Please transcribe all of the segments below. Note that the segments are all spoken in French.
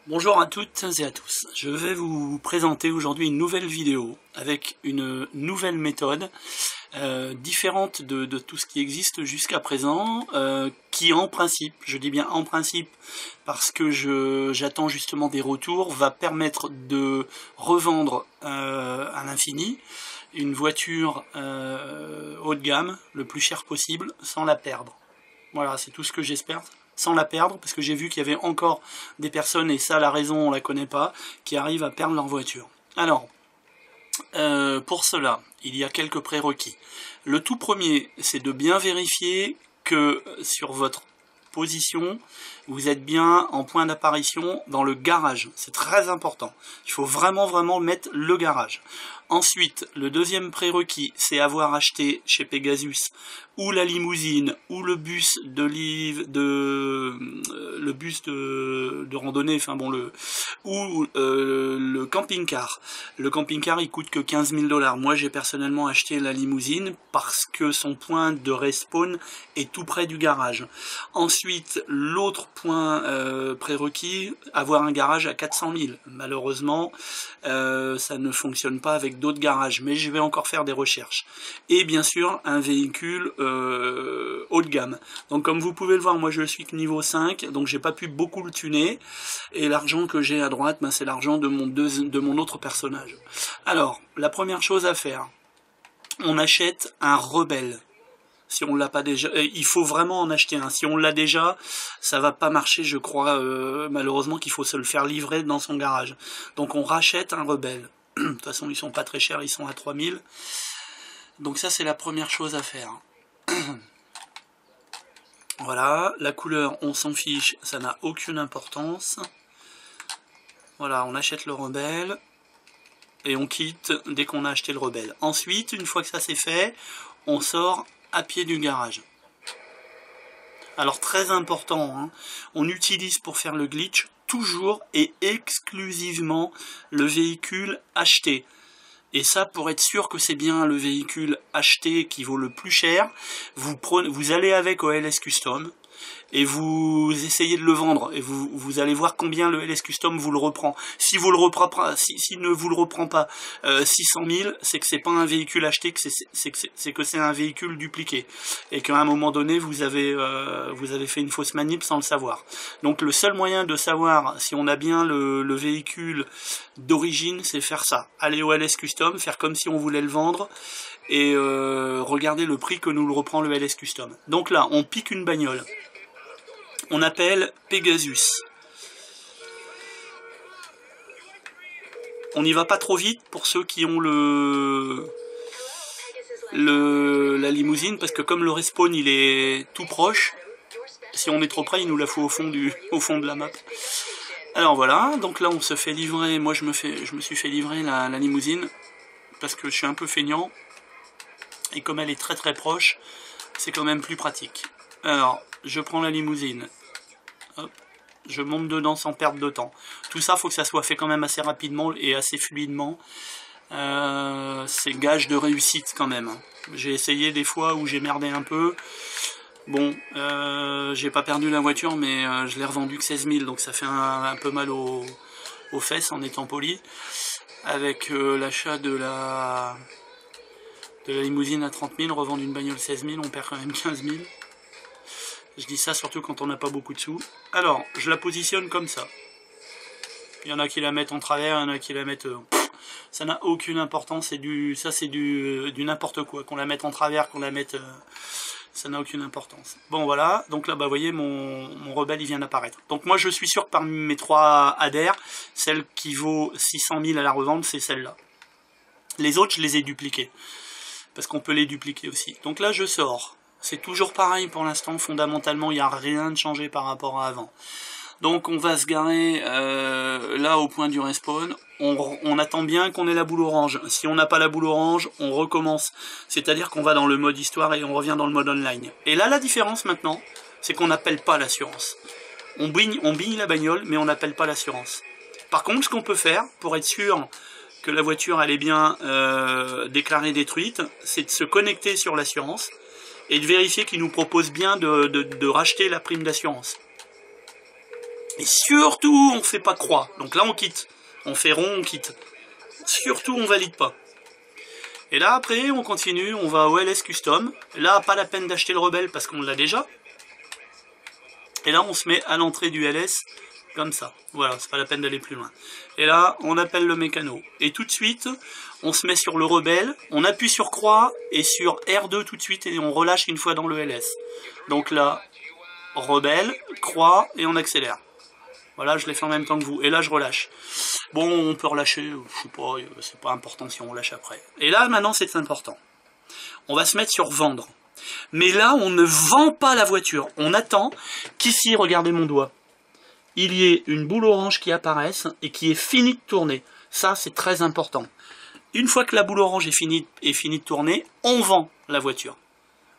Bonjour à toutes et à tous. Je vais vous présenter aujourd'hui une nouvelle vidéo avec une nouvelle méthode différente de tout ce qui existe jusqu'à présent, qui en principe, je dis bien en principe parce que j'attends justement des retours, va permettre de revendre à l'infini une voiture haut de gamme, le plus cher possible, sans la perdre. Voilà, c'est tout ce que j'espère. Sans la perdre, parce que j'ai vu qu'il y avait encore des personnes, et ça la raison on la connaît pas, qui arrivent à perdre leur voiture. Alors, pour cela, il y a quelques prérequis. Le tout premier, c'est de bien vérifier que sur votre position, vous êtes bien en point d'apparition dans le garage. C'est très important. Il faut vraiment mettre le garage. Ensuite, le deuxième prérequis, c'est avoir acheté chez Pegasus ou la limousine ou le bus de randonnée, enfin bon, le camping-car. Le camping-car, il coûte que 15 000 $. Moi, j'ai personnellement acheté la limousine parce que son point de respawn est tout près du garage. Ensuite, l'autre point prérequis, avoir un garage à 400 000. Malheureusement, ça ne fonctionne pas avec d'autres garages, mais je vais encore faire des recherches. Et bien sûr, un véhicule haut de gamme. Donc comme vous pouvez le voir, moi je suis que niveau 5, donc j'ai pas pu beaucoup le tuner, et l'argent que j'ai à droite, ben, c'est l'argent de mon autre personnage. Alors, la première chose à faire, on achète un rebelle. Si on l'a pas déjà, il faut vraiment en acheter un. Si on l'a déjà, ça va pas marcher, je crois, malheureusement qu'il faut se le faire livrer dans son garage. Donc on rachète un rebelle. De toute façon, ils sont pas très chers, ils sont à 3000. Donc ça, c'est la première chose à faire. Voilà, la couleur, on s'en fiche, ça n'a aucune importance. Voilà, on achète le rebelle et on quitte dès qu'on a acheté le rebelle. Ensuite, une fois que ça c'est fait, on sort à pied du garage. Alors très important, hein, on utilise pour faire le glitch toujours et exclusivement le véhicule acheté. Et ça, pour être sûr que c'est bien le véhicule acheté qui vaut le plus cher, vous allez avec au LS Custom et vous essayez de le vendre et vous allez voir combien le LS Custom vous le reprend. Si vous le reprend pas, s'il ne vous le reprend pas 600 000, c'est que c'est pas un véhicule acheté, c'est que c'est un véhicule dupliqué et qu'à un moment donné vous avez fait une fausse manip sans le savoir. Donc le seul moyen de savoir si on a bien le véhicule d'origine, c'est faire ça. Aller au LS Custom, faire comme si on voulait le vendre et regarder le prix que nous le reprend le LS Custom. Donc là, on pique une bagnole. On appelle Pegasus. On n'y va pas trop vite pour ceux qui ont la limousine, parce que comme le respawn il est tout proche, si on est trop près, il nous la fout au fond de la map. Alors voilà, donc là on se fait livrer, moi je me suis fait livrer la limousine, parce que je suis un peu feignant, et comme elle est très proche, c'est quand même plus pratique. Alors, je prends la limousine, hop, je monte dedans sans perdre de temps. Tout ça, faut que ça soit fait quand même assez rapidement et assez fluidement. C'est gage de réussite quand même. J'ai essayé des fois où j'ai merdé un peu. Bon, j'ai pas perdu la voiture, mais je l'ai revendue que 16 000, donc ça fait un peu mal aux fesses en étant poli. Avec l'achat de la limousine à 30 000, revendre une bagnole 16 000, on perd quand même 15 000. Je dis ça surtout quand on n'a pas beaucoup de sous. Alors, je la positionne comme ça. Il y en a qui la mettent en travers, il y en a qui la mettent... ça n'a aucune importance, c'est du n'importe quoi. Qu'on la mette en travers, qu'on la mette... ça n'a aucune importance. Bon voilà, donc là, bah, vous voyez, mon rebelle, il vient d'apparaître. Donc moi, je suis sûr que parmi mes 3 adhères, celle qui vaut 600 000 à la revente, c'est celle-là. Les autres, je les ai dupliquées. Parce qu'on peut les dupliquer aussi. Donc là, je sors. C'est toujours pareil pour l'instant, fondamentalement, il n'y a rien de changé par rapport à avant. Donc on va se garer là au point du respawn. On attend bien qu'on ait la boule orange. Si on n'a pas la boule orange, on recommence. C'est-à-dire qu'on va dans le mode histoire et on revient dans le mode online. Et là, la différence maintenant, c'est qu'on n'appelle pas l'assurance. On bille la bagnole, mais on n'appelle pas l'assurance. Par contre, ce qu'on peut faire, pour être sûr que la voiture elle est bien déclarée détruite, c'est de se connecter sur l'assurance et de vérifier qu'il nous propose bien de racheter la prime d'assurance. Et surtout, on fait pas croix. Donc là, on quitte. On fait rond, on quitte. Surtout, on valide pas. Et là, après, on continue, on va au LS Custom. Là, pas la peine d'acheter le rebelle parce qu'on l'a déjà. Et là, on se met à l'entrée du LS, comme ça. Voilà, c'est pas la peine d'aller plus loin. Et là, on appelle le mécano. Et tout de suite, on se met sur le rebelle, on appuie sur croix et sur R2 tout de suite et on relâche une fois dans le LS. Donc là, rebelle, croix et on accélère. Voilà, je l'ai fait en même temps que vous. Et là, je relâche. Bon, on peut relâcher, je sais pas, c'est pas important si on relâche après. Et là, maintenant, c'est important. On va se mettre sur vendre. Mais là, on ne vend pas la voiture. On attend qu'ici, regardez mon doigt, il y ait une boule orange qui apparaisse et qui est finie de tourner. Ça, c'est très important. Une fois que la boule orange est finie de tourner, on vend la voiture.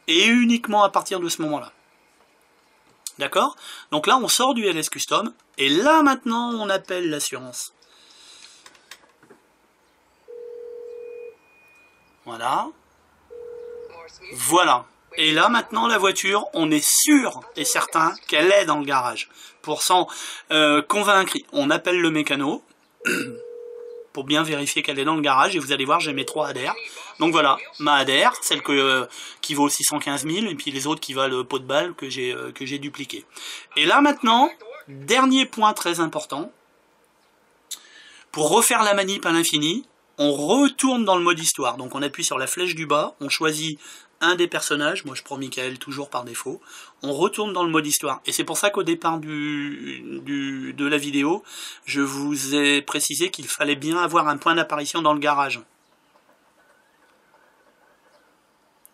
Et uniquement à partir de ce moment-là. D'accord? Donc là, on sort du LS Custom. Et là, maintenant, on appelle l'assurance. Voilà. Voilà. Et là, maintenant, la voiture, on est sûr et certain qu'elle est dans le garage. Pour s'en convaincre, on appelle le mécano pour bien vérifier qu'elle est dans le garage. Et vous allez voir, j'ai mes 3 ADR. Donc voilà, ma ADR, celle qui vaut 615 000, et puis les autres qui valent pot de balle que j'ai dupliqué. Et là, maintenant, dernier point très important. Pour refaire la manip à l'infini, on retourne dans le mode histoire. Donc on appuie sur la flèche du bas, on choisit un des personnages, moi je prends Michael toujours par défaut, on retourne dans le mode histoire. Et c'est pour ça qu'au départ de la vidéo, je vous ai précisé qu'il fallait bien avoir un point d'apparition dans le garage.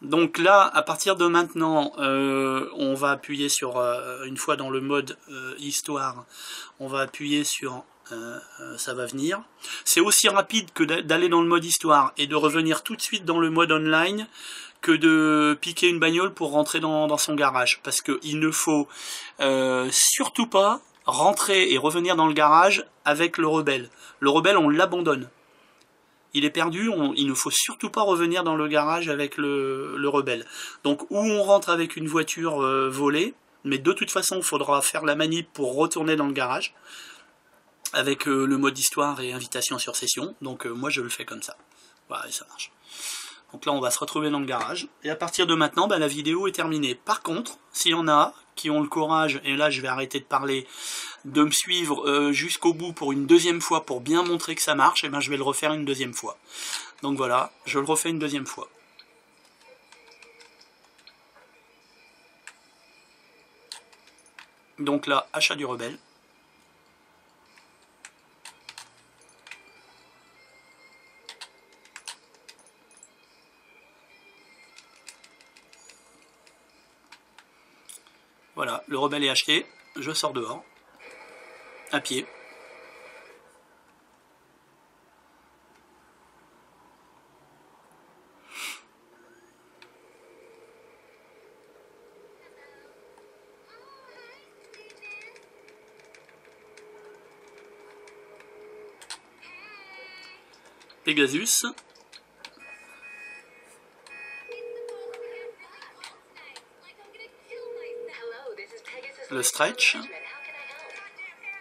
Donc là, à partir de maintenant, on va appuyer sur, une fois dans le mode histoire, on va appuyer sur ça va venir. C'est aussi rapide que d'aller dans le mode histoire et de revenir tout de suite dans le mode online que de piquer une bagnole pour rentrer dans son garage. Parce qu'il ne faut surtout pas rentrer et revenir dans le garage avec le rebelle. Le rebelle, on l'abandonne. Il est perdu, il ne faut surtout pas revenir dans le garage avec le rebelle. Donc où on rentre avec une voiture volée, mais de toute façon, il faudra faire la manip pour retourner dans le garage, avec le mode histoire et invitation sur session. Donc moi je le fais comme ça. Voilà, et ça marche. Donc là on va se retrouver dans le garage. Et à partir de maintenant, la vidéo est terminée. Par contre, s'il y en a qui ont le courage, et là je vais arrêter de parler, de me suivre jusqu'au bout pour une deuxième fois pour bien montrer que ça marche, et je vais le refaire une deuxième fois. Donc voilà, je le refais une deuxième fois. Donc là, achat du rebelle. Voilà, le rebelle est acheté, je sors dehors, à pied. Pegasus. Le stretch.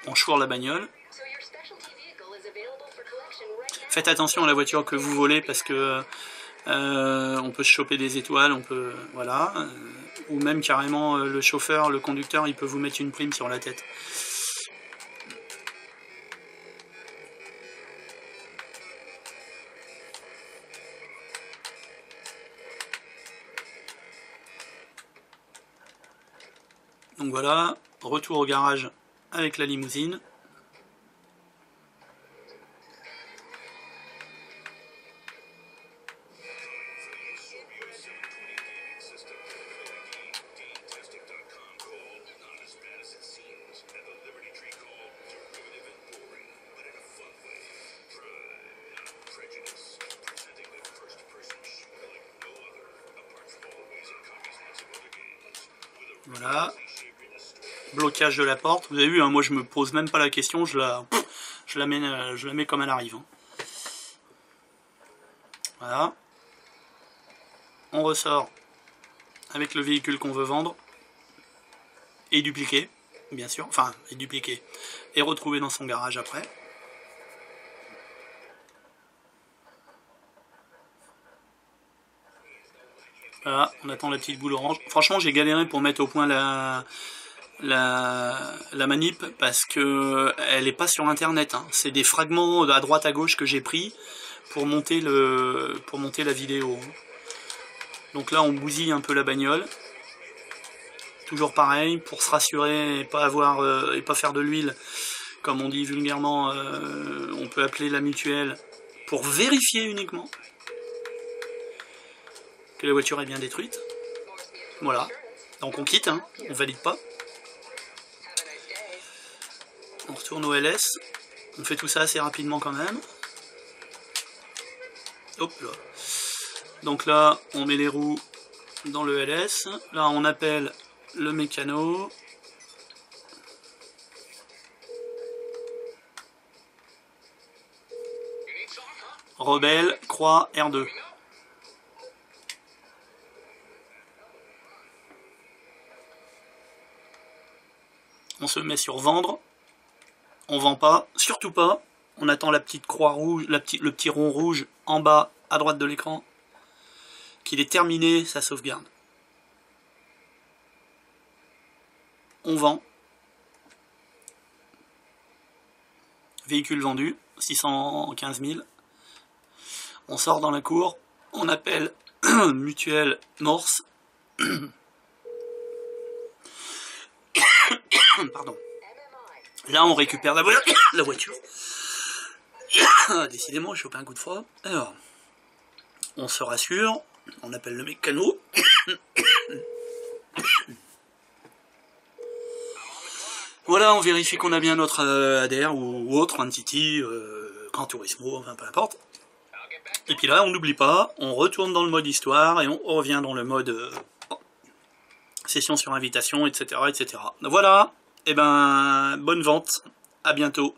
On choure la bagnole. Faites attention à la voiture que vous volez parce que on peut se choper des étoiles, on peut, voilà, ou même carrément le chauffeur, le conducteur, il peut vous mettre une prime sur la tête. Donc voilà, retour au garage avec la limousine. Voilà. Blocage de la porte. Vous avez vu, hein, moi je me pose même pas la question, je la mets comme elle arrive. Hein. Voilà. On ressort avec le véhicule qu'on veut vendre et dupliquer. bien sûr, enfin, est dupliqué, et retrouvé dans son garage après. Voilà, on attend la petite boule orange. Franchement, j'ai galéré pour mettre au point la manip parce que elle est pas sur internet, hein. C'est des fragments à droite à gauche que j'ai pris pour monter la vidéo. Donc là, on bousille un peu la bagnole. Toujours pareil, pour se rassurer et pas faire de l'huile, comme on dit vulgairement, on peut appeler la mutuelle pour vérifier uniquement que la voiture est bien détruite. Voilà. Donc on quitte, hein, on valide pas. On retourne au LS. On fait tout ça assez rapidement quand même. Hop là. Donc là, on met les roues dans le LS. Là, on appelle le mécano. Rebelle, croix, R2. On se met sur vendre. On vend pas, surtout pas. On attend la petite croix rouge, le petit rond rouge en bas à droite de l'écran. Qu'il est terminé sa sauvegarde. On vend. Véhicule vendu, 615 000. On sort dans la cour, on appelle mutuelle Morse. Pardon. Là, on récupère la voiture. Décidément, j'ai chopé un coup de froid. Alors, on se rassure, on appelle le mécano. Voilà, on vérifie qu'on a bien notre ADR ou autre, Entity, Gran Turismo, enfin peu importe. Et puis là, on n'oublie pas, on retourne dans le mode histoire et on revient dans le mode session sur invitation, etc., etc. Voilà, et ben, bonne vente, à bientôt.